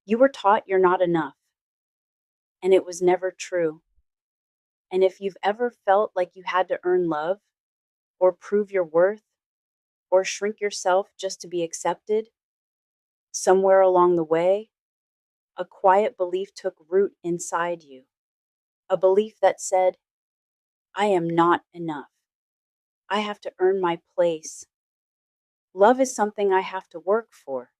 You were taught you're not enough, and it was never true. And if you've ever felt like you had to earn love, or prove your worth, or shrink yourself just to be accepted, somewhere along the way, a quiet belief took root inside you. A belief that said, I am not enough. I have to earn my place. Love is something I have to work for.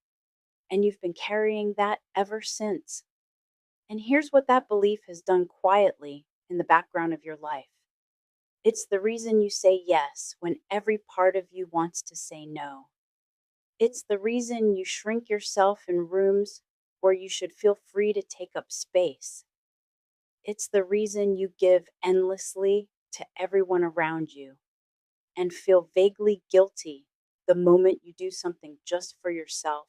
And you've been carrying that ever since. And here's what that belief has done quietly in the background of your life. It's the reason you say yes when every part of you wants to say no. It's the reason you shrink yourself in rooms where you should feel free to take up space. It's the reason you give endlessly to everyone around you and feel vaguely guilty the moment you do something just for yourself.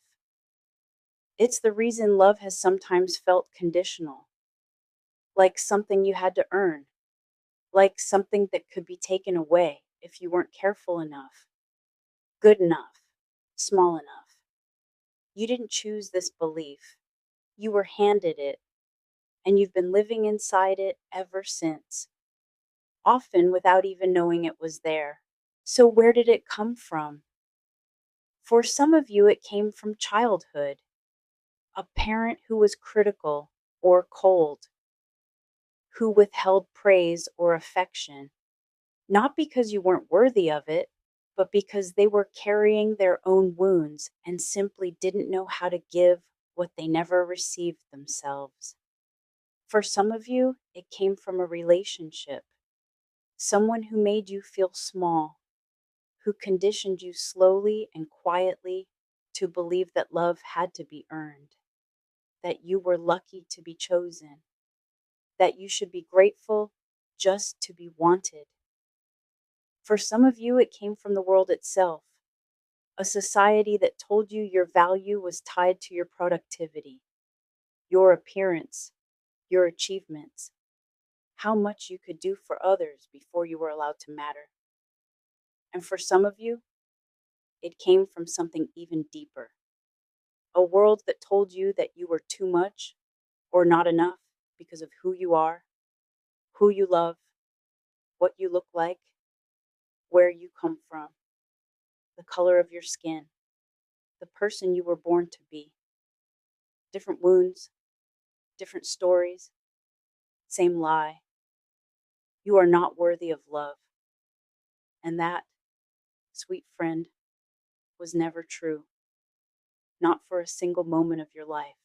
It's the reason love has sometimes felt conditional, like something you had to earn, like something that could be taken away if you weren't careful enough, good enough, small enough. You didn't choose this belief. You were handed it, and you've been living inside it ever since, often without even knowing it was there. So where did it come from? For some of you, it came from childhood, a parent who was critical or cold, who withheld praise or affection, not because you weren't worthy of it, but because they were carrying their own wounds and simply didn't know how to give what they never received themselves. For some of you, it came from a relationship, someone who made you feel small, who conditioned you slowly and quietly to believe that love had to be earned, that you were lucky to be chosen, that you should be grateful just to be wanted. For some of you, it came from the world itself, a society that told you your value was tied to your productivity, your appearance, your achievements, how much you could do for others before you were allowed to matter. And for some of you, it came from something even deeper, a world that told you that you were too much or not enough because of who you are, who you love, what you look like, where you come from, the color of your skin, the person you were born to be. Different wounds, different stories, same lie. You are not worthy of love. And that, sweet friend, was never true, not for a single moment of your life.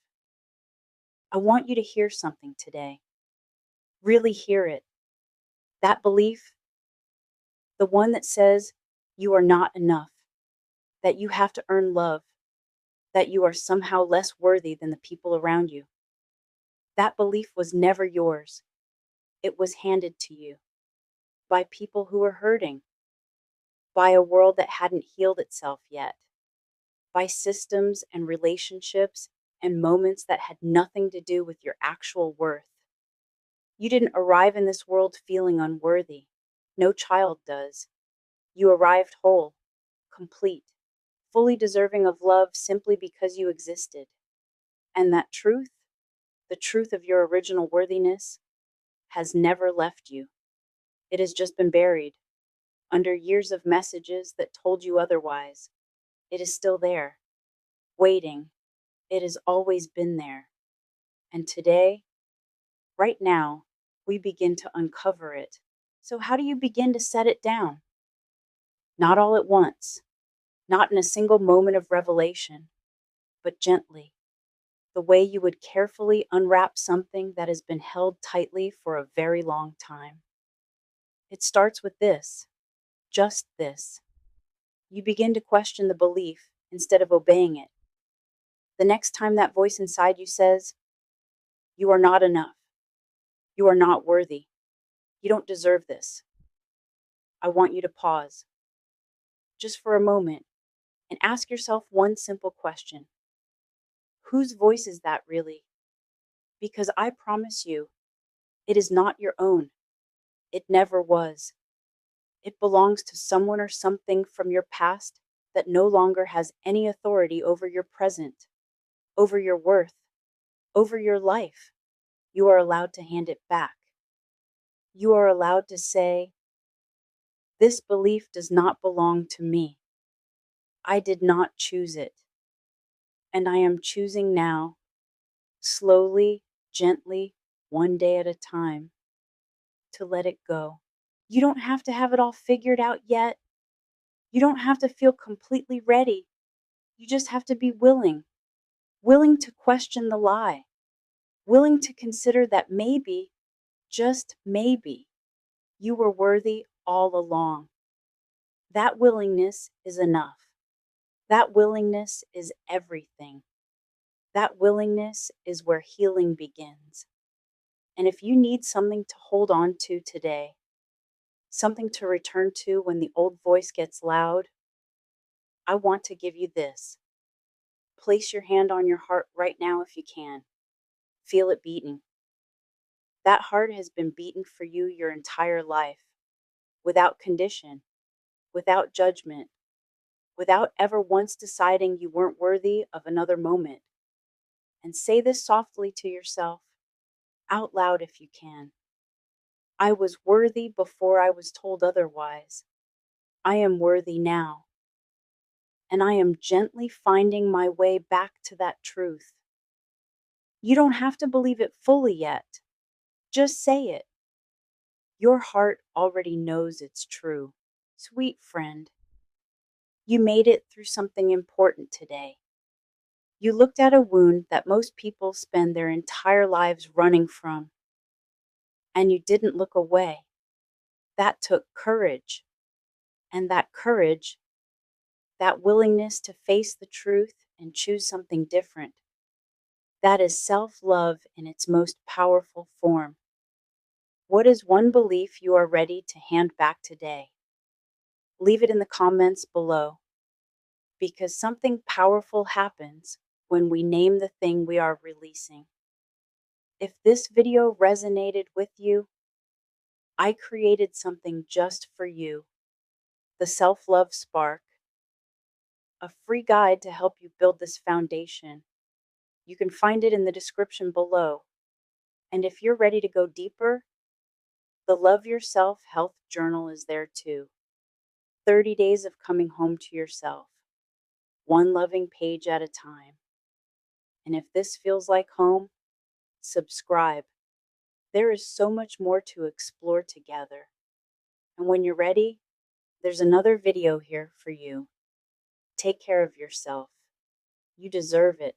I want you to hear something today. Really hear it. That belief, the one that says you are not enough, that you have to earn love, that you are somehow less worthy than the people around you. That belief was never yours. It was handed to you by people who were hurting, by a world that hadn't healed itself yet, by systems and relationships and moments that had nothing to do with your actual worth. You didn't arrive in this world feeling unworthy. No child does. You arrived whole, complete, fully deserving of love simply because you existed. And that truth, the truth of your original worthiness, has never left you. It has just been buried under years of messages that told you otherwise. It is still there, waiting. It has always been there. And today, right now, we begin to uncover it. So how do you begin to set it down? Not all at once, not in a single moment of revelation, but gently, the way you would carefully unwrap something that has been held tightly for a very long time. It starts with this, just this. You begin to question the belief instead of obeying it. The next time that voice inside you says, you are not enough, you are not worthy, you don't deserve this, I want you to pause, just for a moment, and ask yourself one simple question. Whose voice is that really? Because I promise you, it is not your own. It never was. It belongs to someone or something from your past that no longer has any authority over your present, over your worth, over your life. You are allowed to hand it back. You are allowed to say, "This belief does not belong to me. I did not choose it. And I am choosing now, slowly, gently, one day at a time, to let it go." You don't have to have it all figured out yet. You don't have to feel completely ready. You just have to be willing to question the lie, willing to consider that maybe, just maybe, you were worthy all along. That willingness is enough. That willingness is everything. That willingness is where healing begins. And if you need something to hold on to today, something to return to when the old voice gets loud, I want to give you this. Place your hand on your heart right now if you can. Feel it beating. That heart has been beaten for you your entire life, without condition, without judgment, without ever once deciding you weren't worthy of another moment. And say this softly to yourself, out loud if you can. I was worthy before I was told otherwise. I am worthy now. And I am gently finding my way back to that truth. You don't have to believe it fully yet. Just say it. Your heart already knows it's true. Sweet friend, you made it through something important today. You looked at a wound that most people spend their entire lives running from, and you didn't look away. That took courage. And that courage, that willingness to face the truth and choose something different, that is self-love in its most powerful form. What is one belief you are ready to hand back today? Leave it in the comments below, because something powerful happens when we name the thing we are releasing. If this video resonated with you, I created something just for you, the Self-Love Spark, a free guide to help you build this foundation. You can find it in the description below. And if you're ready to go deeper, the Love Yourself Health Journal is there too. 30 days of coming home to yourself, one loving page at a time. And if this feels like home, subscribe. There is so much more to explore together. And when you're ready, there's another video here for you. Take care of yourself. You deserve it.